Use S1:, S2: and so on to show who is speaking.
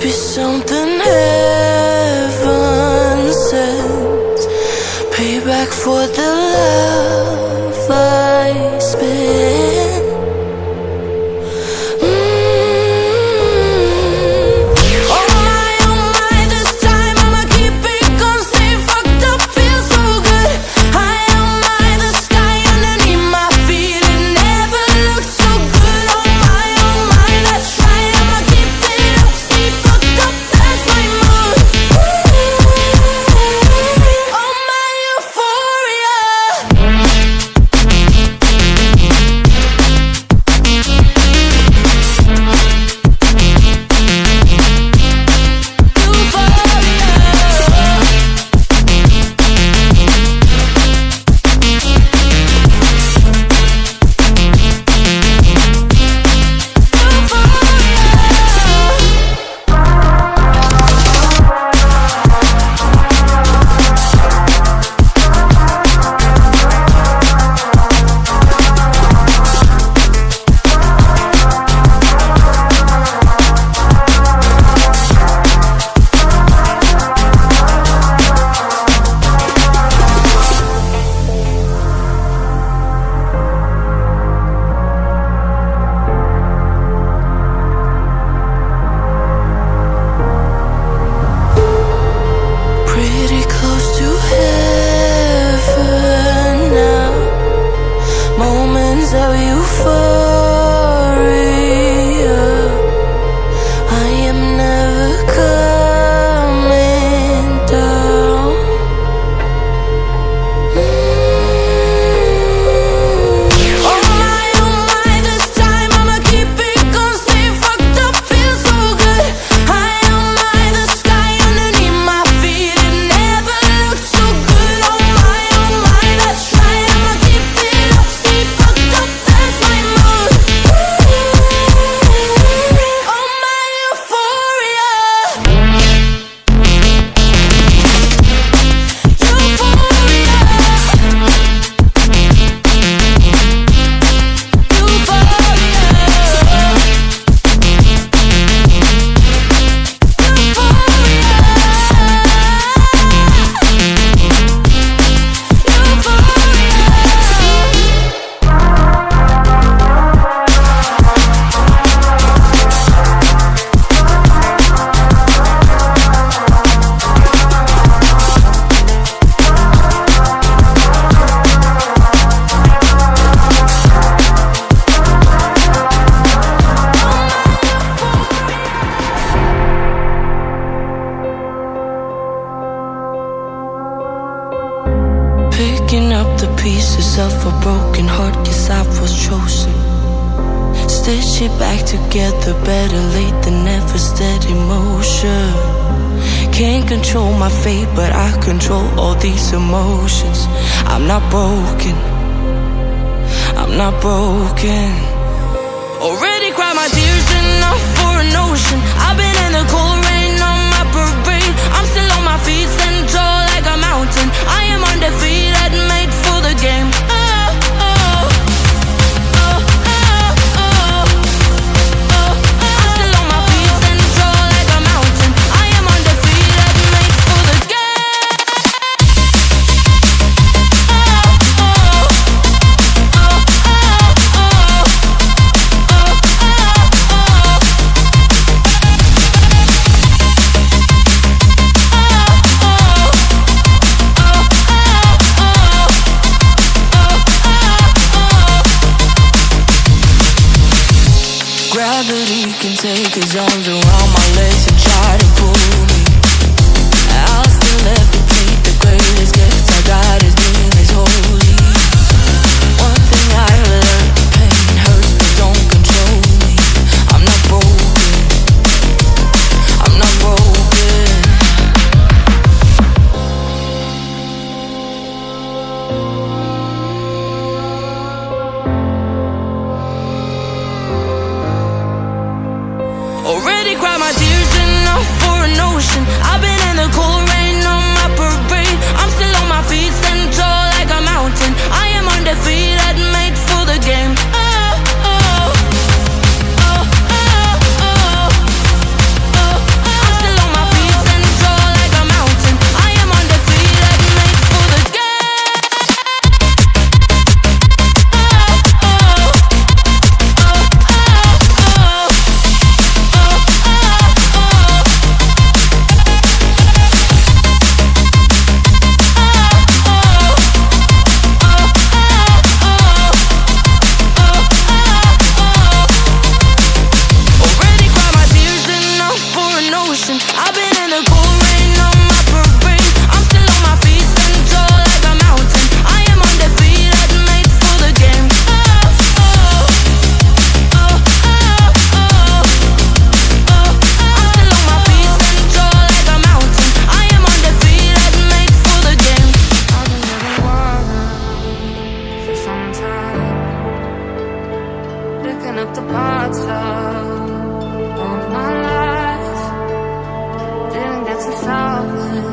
S1: be something heaven sent. Payback for the love I spent.
S2: Picking up the pieces of a broken heart, yes, I was chosen. Stitch it back together, better late than never, steady motion. Can't control my fate, but I control all these emotions. I'm not broken, I'm not broken. Already cried my tears enough for an ocean. I've been in the cold rain on my parade. I'm still on my feet, stand tall like a mountain. I am undefeated, made for the game. Gravity can take his arms around my legs and try to pull me. I'll still levitate. The greatest gift I got is being is holy. One thing I learned, pain hurts but don't control me. I'm not broken, I'm not broken. Already cried my tears enough for an ocean. I've been in the cold rain on my parade. I'm still on my feet, stand tall like a mountain. I am undefeated, made for the game. parts of all my life. Didn't get to solve it.